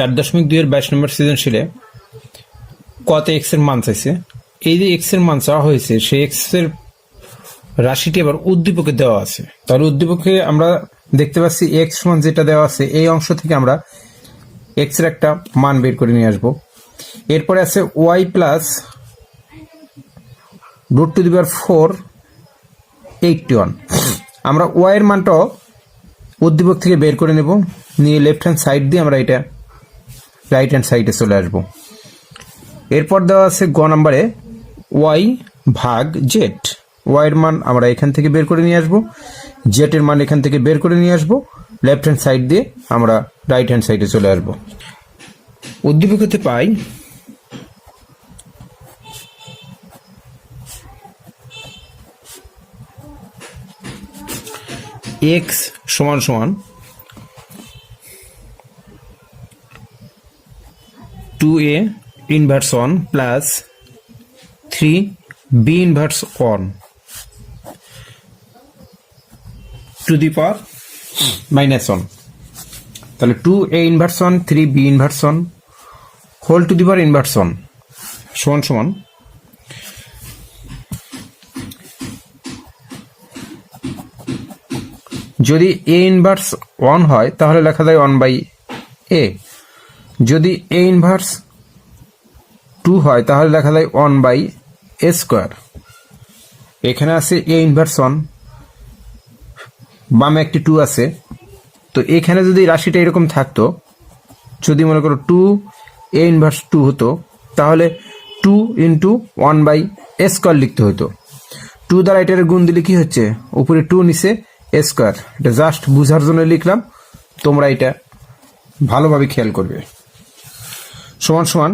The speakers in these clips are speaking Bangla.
4.2 নম্বর সৃজনশীলে কত এক্স এর মান চাইছে। এই যে এক্স এর মান চাওয়া হয়েছে সেই এক্স এর রাশিটি আবার উদ্দীপকে দেওয়া আছে। তাহলে উদ্দীপকে আমরা দেখতে পাচ্ছি এক্স সমান যেটা দেওয়া আছে এই অংশ থেকে আমরা এক্স এর একটা মান বের করে নিয়ে আসবো। এরপরে আছে ওয়াই প্লাস √481। আমরা ওয়াই এর মানটাও উদ্দীপক থেকে বের করে নেব, নিয়ে লেফট হ্যান্ড সাইড দিয়ে আমরা এটা রাইট হ্যান্ড সাইডে চলে আসব। এরপর দেওয়া আছে গ নাম্বারে ওয়াই ভাগ জেড। ওয়াই এর মান আমরা এখান থেকে বের করে নিয়ে আসবো, জেড এর মান এখান থেকে বের করে নিয়ে আসবো, লেফট হ্যান্ড সাইড দিয়ে আমরা রাইট হ্যান্ড সাইডে চলে আসবো। উদ্দীপক হতে পাই এক্স সমান সমান 2a inverse 1 plus 3b inverse 1 to the power -1। তাহলে 2a inverse 1 3b inverse 1 whole to the power inverse 1 সমান সমান যদি a ইনভার্স 1 হয় তাহলে লেখা যায় 1/a, যদি a ইনভার্স 2 হয় তাহলে লেখা যায় 1/a²। এখানে আছে a ইনভার্স 1, বামে একটি 2 আছে, তো এখানে যদি রাশিটা এরকম থাকতো, যদি মনে করো 2a ইনভার্স 2 হতো তাহলে 2 × 1/a² লিখতে হতো। 2 দ্বারা এটার গুণ দিলে কি হচ্ছে, উপরে 2 নিচে a²। এটা জাস্ট বুঝার জন্য লিখলাম, তোমরা এটা ভালোভাবে খেয়াল করবে। সমান সমান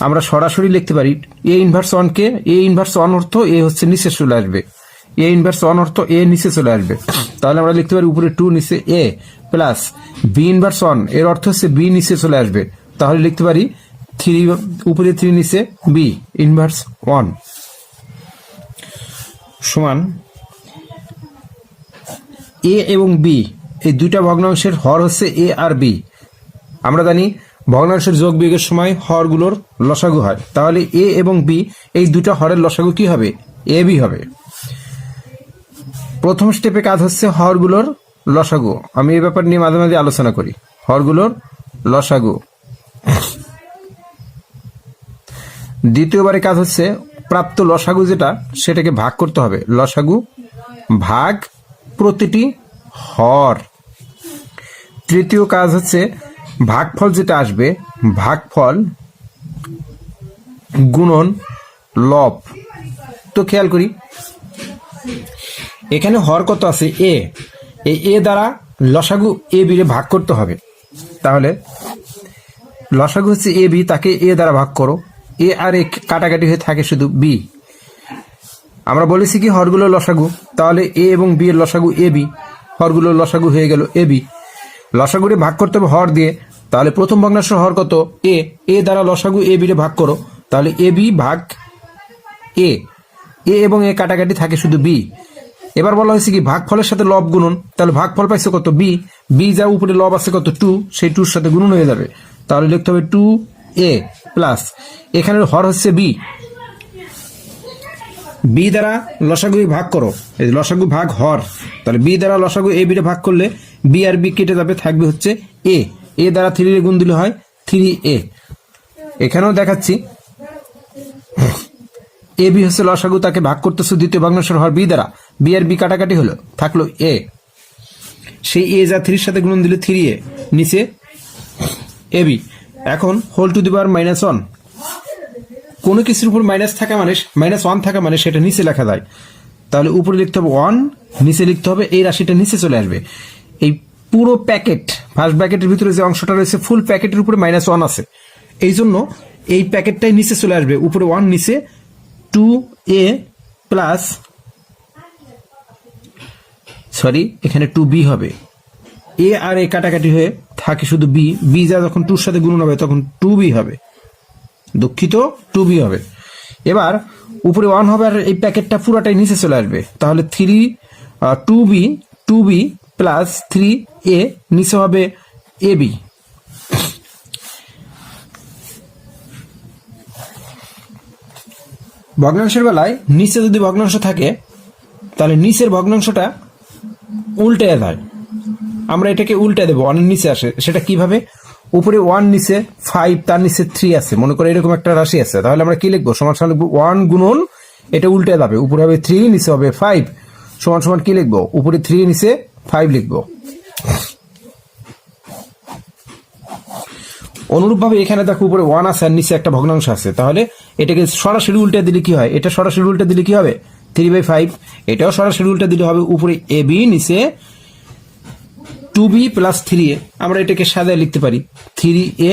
আমরা সরাসরি লিখতে পারি a inverse 1 K a inverse 1 অর্থ a হচ্ছে নিচে চলে আসবে, a ইনভার্স 1 অর্থ a নিচে চলে আসবে। তাহলে আমরা লিখতে পারি উপরে 2 নিচে a প্লাস b ইনভার্স 1 এর অর্থ হচ্ছে b নিচে চলে আসবে, তাহলে লিখতে পারি 3 উপরে 3 নিচে b ইনভার্স 1 সমান a এবং b এই দুইটা ভগ্নাংশের হর হচ্ছে a আর b। আমরা জানি ভগ্নাংশের যোগ বিয়োগের সময় হরগুলোর লসাগু হয়, তাহলে a এবং b এই দুটা হরের লসাগু কি হবে, ab হবে। প্রথম স্টেপে কাজ হচ্ছে হরগুলোর লসাগু, আমি এই ব্যাপার নিয়ে মাঝে মাঝে আলোচনা করি, হরগুলোর লসাগু। দ্বিতীয়বারে কাজ হচ্ছে প্রাপ্ত লসাগু যেটা সেটাকে ভাগ করতে হবে, লসাগু ভাগ প্রতিটি হর। তৃতীয় কাজ হচ্ছে ভাগফল যেটা আসবে, ভাগফল গুণন লব। তো খেয়াল করি এখানে হর কত আছে a, এই a দ্বারা লসাগু a b রে ভাগ করতে হবে, তাহলে লসাগু হচ্ছে a b, তাকে a দ্বারা ভাগ করো, a আর a কাটাকাটি হয়ে থাকে শুধু b। আমরা বলেছি কি হরগুলো লসাগু, তাহলে a এবং b এর লসাগু ab, হরগুলো লসাগু হয়ে গেল ab। লসাগুরে ভাগ করতে হবে হর দিয়ে, তাহলে প্রথম ভগ্নাংশের হর কত a, a দ্বারা লসাগু a b রে ভাগ করো, তাহলে ab ভাগ a, a এবং a কাটাকাটি থাকে শুধু b। এবার বলা হয়েছে কি ভাগফলের সাথে লব গুণন, তাহলে ভাগফল পাইছে কত b, b যা উপরে লব আছে কত 2, সেই 2 এর সাথে গুণন হয়ে যাবে, তাহলে লিখতে হবে 2a প্লাস এখানের হর হচ্ছে b, b দ্বারা লসাগু ভাগ করো, এই লসাগু ভাগ হর, তাহলে b দ্বারা লসাগু a b রে ভাগ করলে b আর b কেটে যাবে, থাকবে হচ্ছে a, a দ্বারা 3 এর গুণ দিলে হয় 3a। এখানেও দেখাচ্ছি a b হচ্ছে লসাগু, তাকে ভাগ করতেছে দ্বিতীয় ভগ্নাংশের হর b দ্বারা, b আর b কাটাকাটি হলো, থাকলো a, সেই a যা 3 এর সাথে গুণন দিলে 3a নিচে ab। এখন হোল টু দি পাওয়ার -1, কোনো কিছুর উপর মাইনাস থাকা মানে -1 থাকা মানে সেটা নিচে লেখা যায়, তাহলে উপরে লিখতে হবে 1, নিচে লিখতে হবে এই রাশিটা নিচে চলে আসবে। এই পুরো প্যাকেট ফার্স্ট ব্র্যাকেটের ভিতরে যে অংশটা রয়েছে ফুল প্যাকেটের উপরে -1 আছে, এই জন্য এই প্যাকেটটাই নিচে চলে আসবে, উপরে 1 নিচে 2a প্লাস এখানে 2b হবে, a আর a কাটাকাটি হয়ে থাকে শুধু b, b যা যখন 2 এর সাথে গুণন হবে তখন 2b হবে, দুঃখিত 2b হবে। এবার উপরে 1 হবে আর এই প্যাকেটটা পুরোটাই নিচে চলে আসবে, তাহলে 2b প্লাস 3a নিচে হবে ab। ভগ্নাংশের বেলায় নিচে যদি ভগ্নাংশ থাকে তাহলে নিচের ভগ্নাংশটা উল্টে যায়। আমরা এটাকে উল্টে দেবো, ওয়ানের নিচে আসে। সেটা কিভাবে? উপরে 1 নিচে 5, তার নিচে 3 আছে, মনে করে এরকম একটা রাশি আছে, তাহলে আমরা কি লিখবো? সমান সমান লিখবো 1 গুণন, এটা উল্টে যাবে, উপরে হবে 3 নিচে হবে 5, সমান সমান কি লিখবো? উপরে 3 নিচে 5 লিখবো। অনুরূপভাবে এখানে দেখো উপরে 1 আছে আর নিচে একটা ভগ্নাংশ আছে, তাহলে এটাকে সরাসরি উল্টে দিলে কি হয়? এটা সরাসরি উল্টে দিলে কি হবে? 3/5। এটাও সরাসরি উল্টে দিলে হবে উপরে ab নিচে 2b প্লাস 3a। আমরা এটাকে সাজায় লিখতে পারি 3a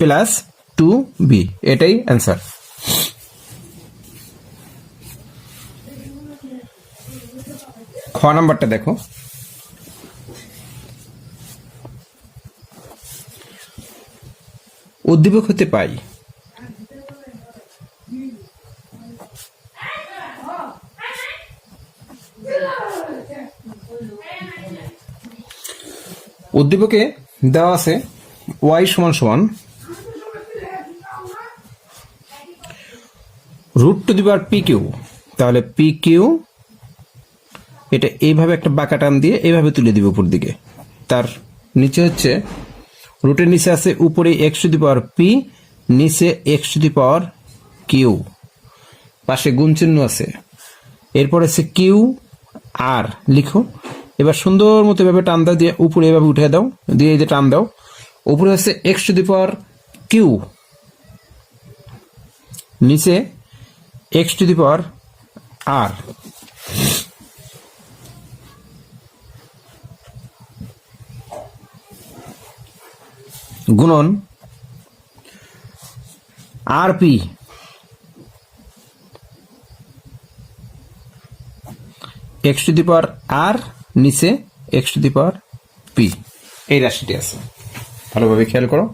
প্লাস 2b, এটাই অ্যান্সার। খ নাম্বারটা দেখো, উদ্দীপক হতে পাই উদ্দীপকে দেওয়া আছে y সমান সমান √p/q, তাহলে pq এটা এইভাবে একটা বাঁকা টান দিয়ে এইভাবে তুলে দিব উপর দিকে। তার নিচে হচ্ছে রুটের নিচে আছে উপরে x⁻p, নিচে x⁻q, পাশে গুণ চিহ্ন আছে, এরপর আছে কিউ আর লিখো। এবার সুন্দর মতো এভাবে টান দাও, দিয়ে উপরে এভাবে উঠে দাও, দিয়ে এই যে টান দাও, উপরে হচ্ছে x⁻q, নিচে x⁻r, গুণন rp, x⁻r নিচে x⁻p, এই রাশিটি আছে। ভালোভাবে খেয়াল করো।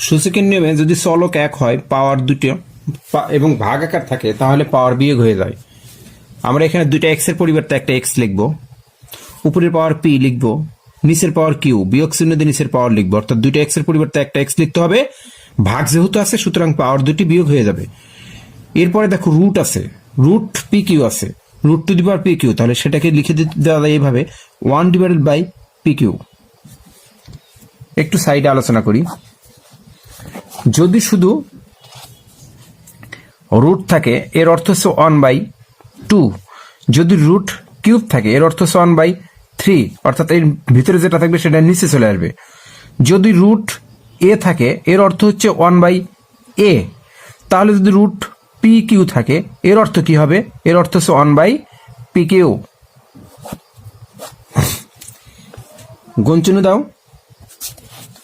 সূচকের নিয়মে যদি চলক 1 হয়, পাওয়ার 2 এবং ভাগ আকার থাকে, তাহলে পাওয়ার বিয়োগ হয়ে যায়। আমরা এখানে 2টা x এর পরিবর্তে একটা x লিখবো, উপরের পাওয়ার p লিখবো, নিচের পাওয়ার q, বিয়োগ চিহ্ন দিয়ে নিচের পাওয়ার লিখবো, অর্থাৎ 2টা x এর পরিবর্তে একটা x লিখতে হবে। ভাগ যেহেতু আছে, সুতরাং পাওয়ার 2টি বিয়োগ হয়ে যাবে। এরপরে দেখো রুট আছে, √pq আছে, √pq, তাহলে সেটাকে লিখে দেওয়া যায় এইভাবে 1/pq। একটু সাইডে আলোচনা করি। যদি শুধু রুট থাকে এর অর্থ হচ্ছে 1/2, যদি রুট কিউব থাকে এর অর্থ হচ্ছে 1/3, অর্থাৎ এর ভিতরে যেটা থাকবে সেটা নিচে চলে আসবে। যদি রুট এ থাকে এর অর্থ হচ্ছে 1/a, তাহলে যদি রুট pq থাকে এর অর্থ কি হবে? এর অর্থ হচ্ছে 1/pq। গুণ চিহ্ন দাও,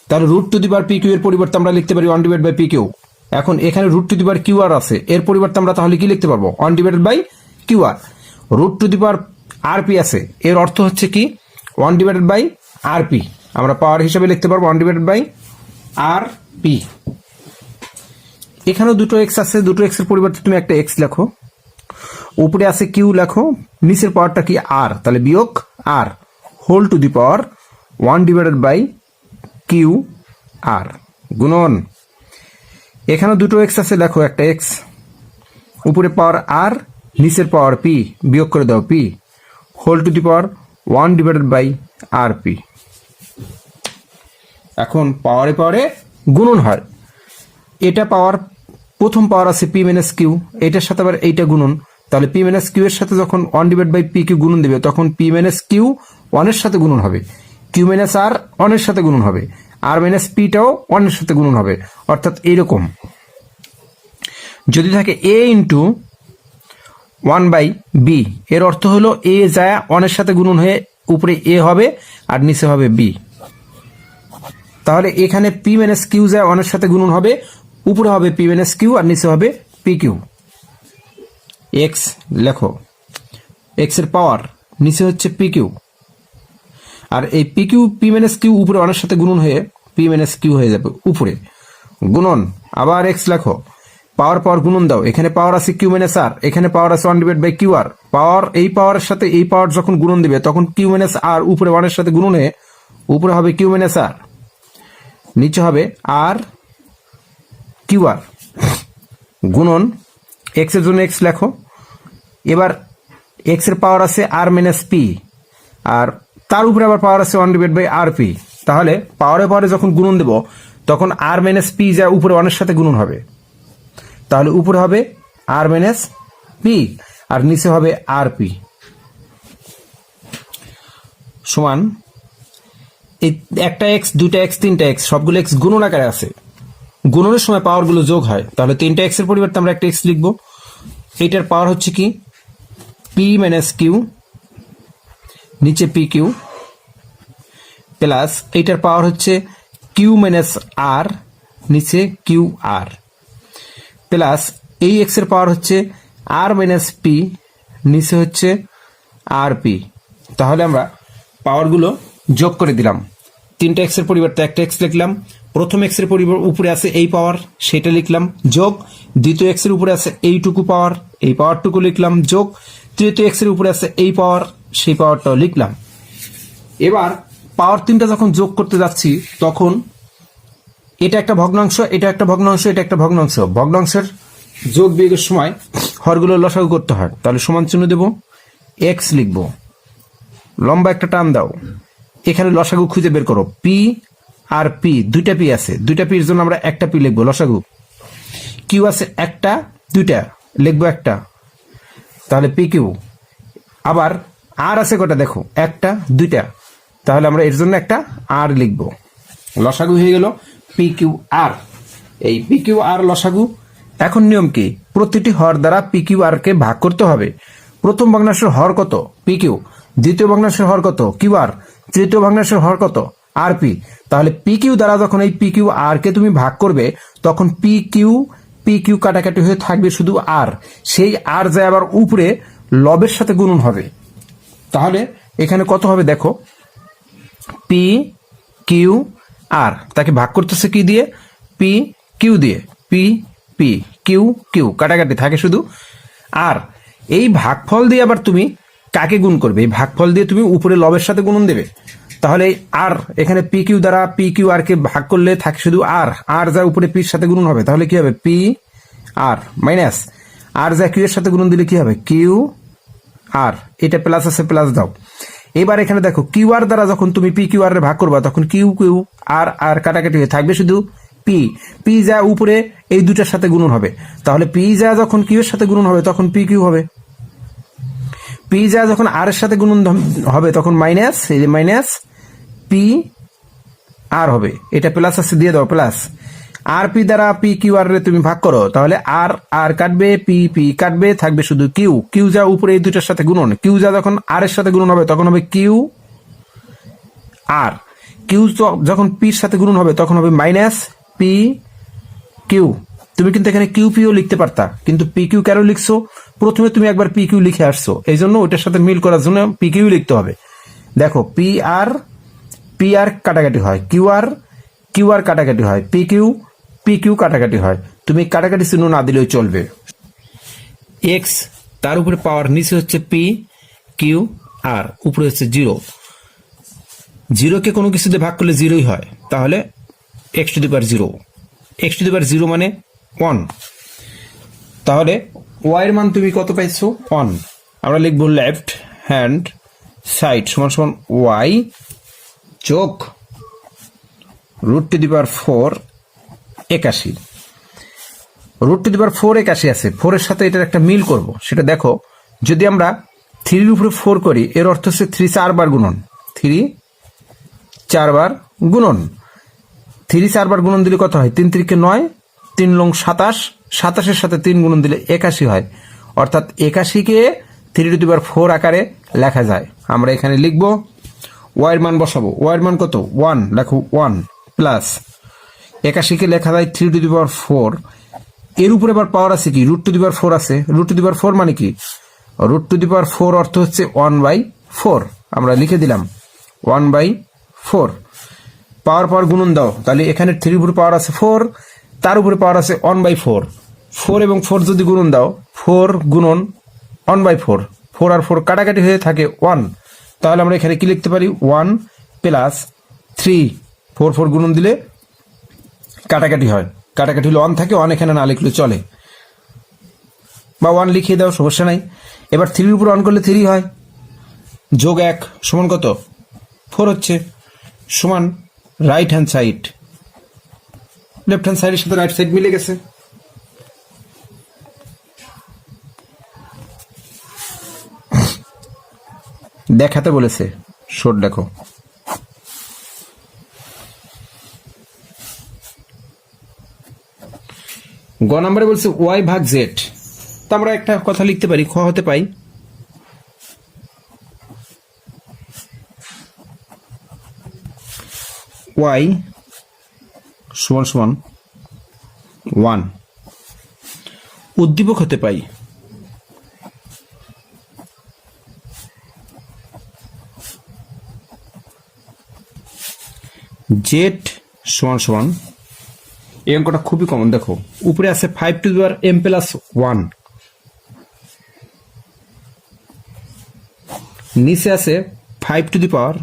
তাহলে √pq এর পরিবর্তে আমরা লিখতে পারি 1/pq। এখন এখানে √qr আছে, এর পরিবর্তে আমরা তাহলে কি লিখতে পারবো? 1/qr। √rp আছে, এর অর্থ হচ্ছে কি? 1/rp। আমরা পাওয়ার হিসেবে লিখতে পারবো 1/rp। এখানেও 2টো x আছে, 2টো x এর পরিবর্তে তুমি একটা x লেখো, উপরে আছে q লেখো, নিচের পাওয়ারটা কি? r, তাহলে বিয়োগ r whole to the power 1/qr, গুণন এখানেও 2টো x আছে, লেখো একটা x, উপরে পাওয়ার r, নিচের পাওয়ার p, বিয়োগ করে দাও p whole to the power 1/rp। এখন পাওয়ারে পাওয়ারে গুণন হয়। এটা পাওয়ার, প্রথম পাওয়ার আছে p-q, এটার সাথে আবার এইটা গুণন, তাহলে p-q এর সাথে যখন 1/pq গুণন দেবে তখন p-q 1 এর সাথে গুণন হবে, q-r 1 এর সাথে গুণন হবে, r-p-টাও 1 এর সাথে গুণন হবে। অর্থাৎ এইরকম যদি থাকে a ইন্টু 1/b, এর অর্থ হলো a যায় 1 এর সাথে গুণন হয়ে উপরে a হবে আর নিচে হবে b। তাহলে এখানে p-q যায় 1 এর সাথে গুণন হবে, উপরে হবে p-q আর নিচে হবে pq। x লেখো, x এর পাওয়ার, নিচে হচ্ছে pq, আর এই pq p-q উপরে 1 এর সাথে গুণন হয়ে p-q হয়ে যাবে উপরে, গুণন আবার x লেখো, পাওয়ার পাওয়ার গুণন দাও, এখানে পাওয়ার আছে কিউ মাইনাস আর, এখানে পাওয়ার আছে 1//q আর। পাওয়ার এই পাওয়ারের সাথে এই পাওয়ার যখন গুণন দিবে তখন কিউ মাইনাস আর উপরে 1 এর সাথে গুণন হয়ে উপরে হবে কিউ মাইনাস আর, নিচে হবে আর কিউ আর গুণন এক্স এর জন্য এক্স লেখো। এবার এক্স এর পাওয়ার আছে আর মাইনাস পি, আর তার উপরে আবার পাওয়ার আছে 1/r পি। তাহলে পাওয়ারে পাওয়ারে যখন গুণন দেব তখন আর মাইনাস পি যা উপরে 1 এর সাথে গুণন হবে, তাহলে উপরে হবে আর মাইনাস পি আর নিচে হবে আর পি সমান এই একটা এক্স, দুইটা এক্স, তিনটা এক্স, সবগুলো এক্স গুণন আকারে আছে। গুণনের সময় পাওয়ারগুলো যোগ হয়, তাহলে তিনটা এক্স এর পরিবর্তে আমরা একটা এক্স লিখবো। এইটার পাওয়ার হচ্ছে কি পি মাইনাস কিউ, নিচে পি কিউ, প্লাস এইটার পাওয়ার হচ্ছে কিউ মাইনাস আর, নিচে কিউ আর, প্লাস এই এক্স এর পাওয়ার হচ্ছে আর মাইনাস পি, নিচে হচ্ছে আর পি। তাহলে আমরা পাওয়ারগুলো যোগ করে দিলাম। তিনটা এক্স এর পরিবর্তে একটা এক্স লিখলাম। প্রথম এক্স এর উপরে আছে এই পাওয়ার, সেটা লিখলাম যোগ। দ্বিতীয় এক্স এর উপরে আছে এইটুকু পাওয়ার, এই পাওয়ারটুকু লিখলাম যোগ। তৃতীয় এক্স এর উপরে আছে এই পাওয়ার, সেই পাওয়ারটাও লিখলাম। এবার পাওয়ার তিনটা যখন যোগ করতে যাচ্ছি তখন এটা একটা ভগ্নাংশ, এটা একটা ভগ্নাংশ, এটা একটা ভগ্নাংশ, ভগ্নাংশের যোগ বিয়োগের সময় হরগুলো লসাগু করতে হয়। তাহলে সমান চিহ্ন দেব, এক্স লিখবো, লম্বা একটা টান দাও, এখানে লসাগু খুঁজে বের করো। পি আর পি, দুইটা পি আছে, দুইটা পির জন্য আমরা একটা পি লিখবো লসাগু। কিউ আছে একটা, দুইটা লিখবো একটা, তাহলে পি কিউ। আবার আর আছে কটা দেখো, একটা, দুইটা, তাহলে আমরা এর জন্য একটা আর লিখবো। লসাগু হয়ে গেল পি কিউ আর। এই পি কিউ আর লসাগু। এখন নিয়ম কি, প্রতিটি হর দ্বারা পি কিউ আর কে ভাগ করতে হবে। প্রথম ভগ্নাংশের হর কত, পি কিউ। দ্বিতীয় ভগ্নাংশের হর কত, কিউ আর। তৃতীয় ভগ্নাংশের হর কত, আর পি। তাহলে পি কিউ দ্বারা যখন এই পি কিউ আর কে তুমি ভাগ করবে তখন পি কিউ কাটাকাটি হয়ে থাকবে শুধু আর। সেই আর যায় আবার উপরে লবের সাথে গুণন হবে। তাহলে এখানে কত হবে দেখো, পি কিউ আর, তাকে ভাগ করতেছে কি দিয়ে, পি কিউ দিয়ে। পি পি কিউ কিউ কাটাকাটি থাকে শুধু আর। এই ভাগফল দিয়ে আবার তুমি কাকে গুণ করবে, এই ভাগফল দিয়ে তুমি উপরে লবের সাথে গুণন দেবে। তাহলে আর এখানে পি কিউ দ্বারা পি কিউ আর কে ভাগ করলে থাকে শুধু আর, আর যা উপরে পির সাথে গুণন হবে, তাহলে কি হবে পি আর মাইনাস আর যা কিউ এর সাথে গুণন দিলে কি হবে কিউ আর। এটা প্লাস আছে, প্লাস দাও। এবার এখানে দেখো কিউ আর দ্বারা যখন তুমি পি কিউ আর ভাগ করবা তখন কিউ কিউ আর আর কাটাকাটি হয়ে থাকবে শুধু পি। পি যা উপরে এই দুটার সাথে গুণন হবে, তাহলে পি যা যখন কিউ এর সাথে গুণন হবে তখন পি কিউ হবে। পি যা যখন আর এর সাথে গুণন হবে তখন মাইনাস, এই যে মাইনাস পি আর হবে। এটা প্লাস আছে, দিয়ে দাও প্লাস। আর পি দ্বারা পি কিউ আর রে তুমি ভাগ করো, তাহলে আর আর কাটবে, পি পি কাটবে, থাকবে শুধু কিউ। কিউ যা উপরে এই দুটার সাথে গুণন, কিউ যা যখন আর এর সাথে গুণন হবে তখন হবে কিউ আর। কিউ যখন পির সাথে গুণন হবে তখন হবে মাইনাস পি কিউ। তুমি কিন্তু এখানে কিউ পিও লিখতে পারতা, কিন্তু পি কিউ কেন লিখছো, প্রথমে তুমি একবার পি কিউ লিখে আসছো, এই জন্য ওইটার সাথে মিল করার জন্য পি কিউ লিখতে হবে। দেখো পি আর কাটাকাটি হয়, কিউ আর কাটাকাটি হয়, পি কিউ কাটাকাটি হয়। তুমি কাটাকাটি চিহ্ন না দিলেও চলবে। এক্স তার উপরে পাওয়ার, নিচে হচ্ছে পি কিউ আর, উপরে হচ্ছে জিরো। জিরোকে কোনো কিছুতে ভাগ করলে জিরোই হয়, তাহলে x two the power zero. X two the power zero মানে 1। তাহলে ওয়াই এর মান তুমি কত পাইছো 1। আমরা লিখবো লেফট হ্যান্ড সাইড সমান সমান ওয়াই যোগ root to the power 4 81। Root to the power 4 81 আছে, 4 এর সাথে এটার একটা মিল করব। সেটা দেখো, যদি আমরা 3 এর উপরে 4 করি এর অর্থ হচ্ছে 3 4 বার গুণন, 3 4 বার গুণন। 3 4 বার গুণন দিলে কত হয়, 3 3 9, 3 লং 27, 27 এর সাথে 3 গুণন দিলে 81 হয়। অর্থাৎ 81 কে 3 টু দি পাওয়ার 4 আকারে লেখা যায়। আমরা এখানে লিখবো, ওয়াই এর মান বসাবো। ওয়াই এর মান কত 1, লেখো 1 প্লাস 81 কে লেখা যায় 3 টু দি পাওয়ার 4। এর উপরে আবার পাওয়ার আছে কি, রুট টু দি পাওয়ার 4 আছে। রুট টু দি পাওয়ার 4 মানে কি, রুট টু দি পাওয়ার 4 অর্থ হচ্ছে 1/4। আমরা লিখে দিলাম 1/4। পাওয়ার গুণন দাও, তাহলে এখানে 3 উপরে পাওয়ার আছে 4, তার উপরে পাওয়ার আছে 1/4। 4 এবং 4 যদি গুণন দাও, 4 গুণন 1/4, 4 আর 4 কাটাকাটি হয়ে থাকে 1, তাহলে আমরা এখানে কি লিখতে পারি 1 প্লাস 3, 4 4 গুণন দিলে কাটাকাটি হয়, কাটাকাটি হলে 1 থাকে, 1 এখানে না লিখলে চলে, বা 1 লিখিয়ে দাও, সমস্যা নাই। এবার 3 এর উপর 1 করলে 3 হয়, যোগ 1 সমান কত 4 হচ্ছে, সমান right hand side, left hand সাইডের সাথে রাইট সাইড মিলে গেছে। দেখাতে বলেছে, শোট দেখো। গ নম্বরে বলছে ওয়াই ভাগ জেড, তা আমরা একটা কথা লিখতে পারি, খ হতে পাই ওয়াই সমান সমান 1, উদ্দীপক হতে পাই জেড সমান সমান, এই অঙ্কটা খুবই কমন, দেখো উপরে আছে 5 two the power m plus 1, নিচে আছে 5 টু দি পাওয়ার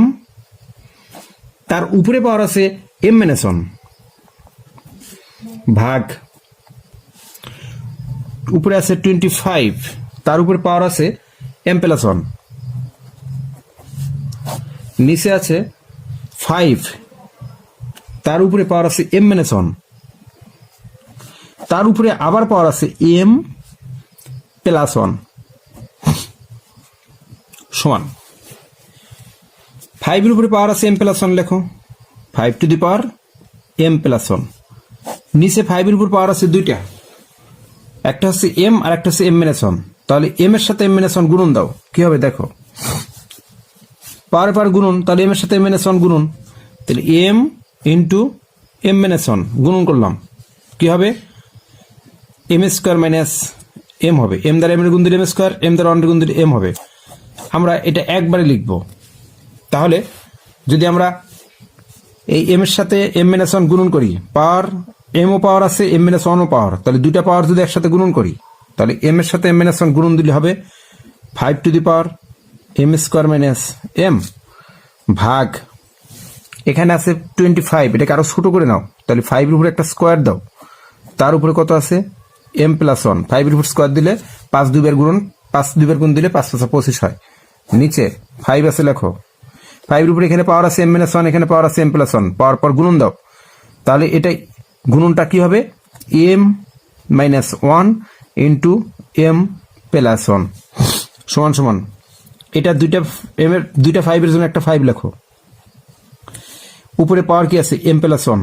m, তার উপরে পাওয়ার আছে m মাইনাস 1, ভাগ উপরে আছে 25, তার উপরে পাওয়ার আছে m প্লাস 1, নিচে আছে 5, তার উপরে পাওয়ার আছে m মাইনাস 1, তার উপরে আবার পাওয়ার আছে m প্লাস 1, সমান 5 এর উপরে পাওয়ার আছে m প্লাস 1, লেখো 5 two the power m plus 1, নিচে 5 এর উপর পাওয়ার আছে দুইটা, একটা হচ্ছে m আর একটা হচ্ছে m মাইনাস 1, তাহলে m এর সাথে m মাইনাস 1 গুণন দাও, কি হবে দেখো, পাওয়ার পাওয়ার গুণন, তাহলে m এর সাথে m মাইনাস 1 গুণন, তাহলে m ইন্টু m মাইনাস 1 গুণন করলাম, কি হবে m স্কোয়ার মাইনাস m হবে, m দ্বারা m এর গুণ দিলে m স্কোয়ার, m দ্বারা 1 এর গুণ দিলে m হবে। আমরা এটা একবারে লিখব, তাহলে যদি আমরা এই m এর সাথে m মাইনাস 1 গুণন করি, পাওয়ার m ও পাওয়ার আছে, m মাইনাস 1 ও পাওয়ার, তাহলে দুইটা পাওয়ার যদি একসাথে গুণন করি, তাহলে m এর সাথে m মাইনাস 1 গুণন দিলে হবে 5 two the power m square minus m, ভাগ এখানে আছে 25, এটাকে আরো ছোট করে নাও, তাহলে 5 এর উপরে একটা স্কোয়ার দাও, তার উপরে কত আছে m প্লাস 1, 5 এর উপর স্কোয়ার দিলে 5 2 বার গুণন, 5 2 বার গুণ দিলে 5 5 25 হয়, নিচে 5 আছে, লেখো 5 এর উপরে এখানে পাওয়ার আছে m মাইনাস 1, এখানে পাওয়ার আছে m প্লাস 1, পাওয়ার পর গুণন দাও, তাহলে এটা গুণনটা কি হবে m minus 1 into m plus 1 সমান সমান, এটা দুইটা m এর দুইটা 5 এর জন্য একটা 5 লেখো, উপরে পাওয়ার কি আছে m প্লাস 1,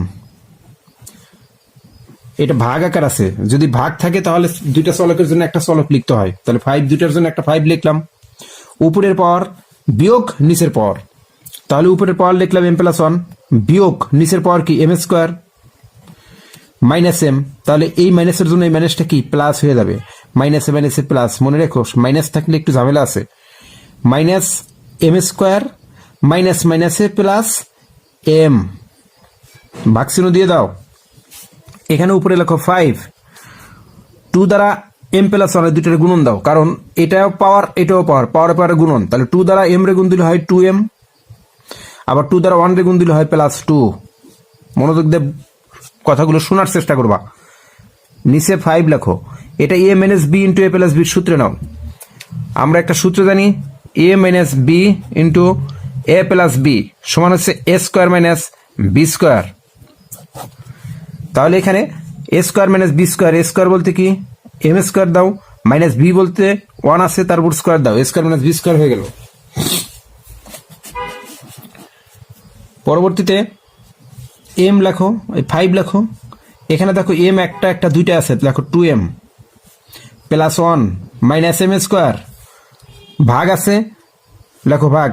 এটা ভাগ আকার আছে, যদি ভাগ থাকে তাহলে দুইটা চলকের জন্য একটা চলক লিখতে হয়, তাহলে 5 দুইটার জন্য একটা 5 লিখলাম, উপরের পাওয়ার বিয়োগ নিচের পাওয়ার, তাহলে উপরের পাওয়ার লিখলাম m প্লাস 1 বিয়োগ নিচের পাওয়ার কি m স্কোয়ার মাইনাস m, তাহলে এই মাইনাসের জন্য এই মাইনাসটা কি প্লাস হয়ে যাবে, মাইনাসে মাইনাসে প্লাস, মনে রেখো মাইনাস থাকলে একটু ঝামেলা আছে, মাইনাস m স্কোয়ার মাইনাস মাইনাসে প্লাস m, ভাগচিহ্ন দিয়ে দাও, এখানে উপরে লেখো 5, 2 দ্বারা m প্লাস 1 দুইটার গুণন দাও, কারণ এটাও পাওয়ার এটাও পাওয়ার, পাওয়ারে পাওয়ারে গুণন, তাহলে 2 দ্বারা m রে গুণ দিলে হয় 2m, আবার 2 দ্বারা 1 রে গুণ দিলে হয় প্লাস 2, মনোযোগ দিয়ে কথাগুলো শোনার চেষ্টা করবা, নিচে 5 লেখো, এটা a minus b into a plus b সূত্রে নাও, আমরা একটা সূত্র জানি a minus b into a plus b সমান হচ্ছে a square minus b square, তাহলে এখানে a square minus b square, a square বলতে কি m স্কোয়ার দাও, মাইনাস b বলতে 1 আছে, তার উপর স্কোয়ার দাও, a square minus b square হয়ে গেল। পরবর্তীতে m লেখো, 5 লেখো, এখানে দেখো m একটা একটা দুইটা আছে, লেখো 2m plus 1 minus m square, ভাগ আছে, লেখো ভাগ,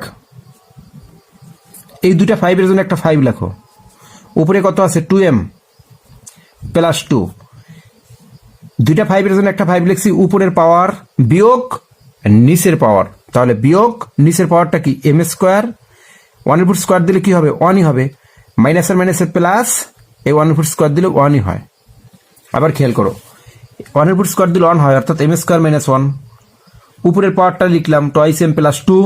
এই দুইটা 5 এর জন্য একটা 5 লেখো, উপরে কত আছে 2m প্লাস 2, দুইটা 5 এর জন্য একটা 5 লিখছি, উপরের পাওয়ার বিয়োগ নিচের পাওয়ার, তাহলে বিয়োগ নিচের পাওয়ারটা কি m স্কোয়ার, 1 এর উপর স্কোয়ার দিলে কি হবে 1ই হবে, মাইনাসের মাইনাসের প্লাস, এই 1 এর উপর স্কোয়ার দিলে 1ই হয়। আবার খেয়াল করো ওয়ানের উপর স্কোয়ার দিলে 1 হয়, অর্থাৎ এম স্কোয়ার মাইনাস 1। উপরের পাওয়ারটা লিখলাম টয়েস এম প্লাস 2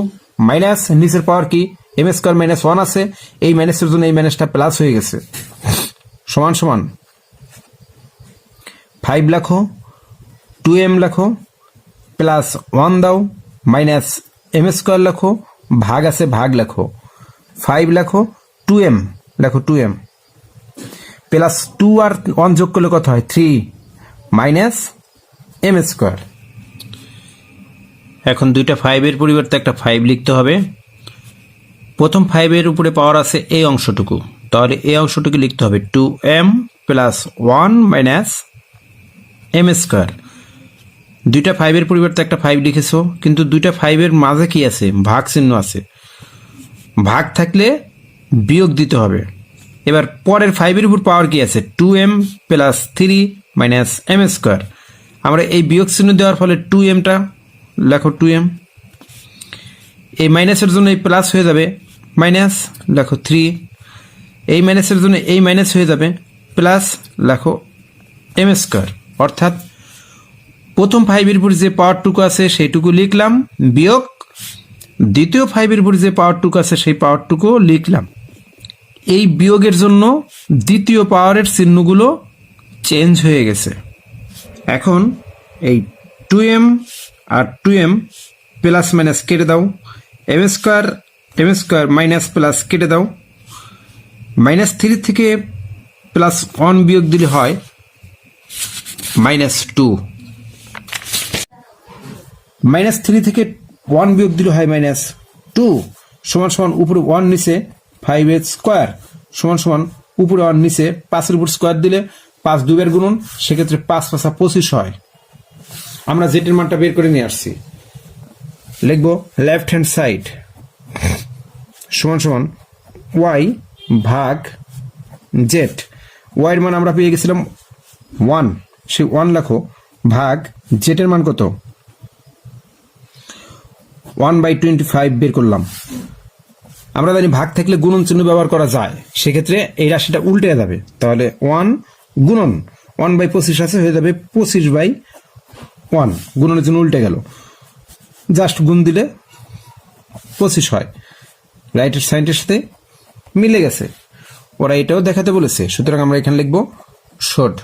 মাইনাস নিচের পাওয়ার কি এম স্কোয়ার মাইনাস 1 আছে, এই মাইনাসের জন্য এই মাইনাসটা প্লাস হয়ে গেছে, সমান সমান 5 লেখো, 2m লেখো, প্লাস 1 দাও, মাইনাস এম স্কোয়ার লেখো, ভাগ আছে ভাগ লেখো, 5 লেখো, 2m লেখো, 2m প্লাস 2 আর 1 যোগ করলে কত হয় 3 মাইনাস এম স্কোয়ার। এখন দুইটা 5 এর পরিবর্তে একটা 5 লিখতে হবে। প্রথম 5 এর উপরে পাওয়ার আছে এই অংশটুকু, তাহলে এই অংশটুকু লিখতে হবে 2m plus 1 minus M square. দুইটা 5 এর পরিবর্তে একটা 5 লিখেছো, কিন্তু দুইটা 5 এর মাঝে কি আছে, ভাগ চিহ্ন আছে, ভাগ থাকলে বিয়োগ দিতে হবে। এবার পরের 5 এর উপর পাওয়ার কি আছে 2m plus 3 minus M square. আমরা এই বিয়োগ চিহ্ন দেওয়ার ফলে 2mটা লেখো, 2m, এই মাইনাসের জন্য এই প্লাস হয়ে যাবে, মাইনাস লেখো 3, এই মাইনাসের জন্য এই মাইনাস হয়ে যাবে, প্লাস লেখো এম স্কোয়ার। অর্থাৎ প্রথম 5 এর উপর যে পাওয়ারটুকু আছে সেইটুকু লিখলাম, বিয়োগ দ্বিতীয় 5 এর উপর যে পাওয়ারটুকু আছে সেই পাওয়ারটুকু লিখলাম। এই বিয়োগের জন্য দ্বিতীয় পাওয়ারের চিহ্নগুলো চেঞ্জ হয়ে গেছে। এখন এই 2m আর 2m প্লাস মাইনাস কেটে দাও, এম স্কোয়ার মাইনাস প্লাস কেটে দাও, মাইনাস 3 থেকে প্লাস 1 বিয়োগ দিলে হয় মাইনাস 2, মাইনাস 3 থেকে 1 বিয়োগ দিলে হয় মাইনাস 2, সমান সমান উপরে 1 নিচে 5 এর স্কোয়ার, সমান সমান উপরে 1 নিচে 5 এর উপর স্কোয়ার দিলে 5 2 এর গুণন, সেক্ষেত্রে 5 5 25 হয়। আমরা জেটের মানটা বের করে নিয়ে আসছি, লিখবো লেফট হ্যান্ড সাইড সমান সমান y ভাগ জেড। y এর মান আমরা পেয়ে গেছিলাম 1, সেই 1 লেখো, ভাগ জেটের মান কত 1/25 বের করলাম। আমরা জানি ভাগ থাকলে গুণন চিহ্ন ব্যবহার করা যায়, সেক্ষেত্রে এই রাশিটা উল্টে যাবে, তাহলে 1 গুণন 1/25 আছে, হয়ে যাবে 25/1, গুণনের জন্য উল্টে গেল, জাস্ট গুণ দিলে 25 হয়। রাইটের সাইডের সাথে মিলে গেছে, ওরা এটাও দেখাতে বলেছে, সুতরাং আমরা এখানে লিখবো শর্ট।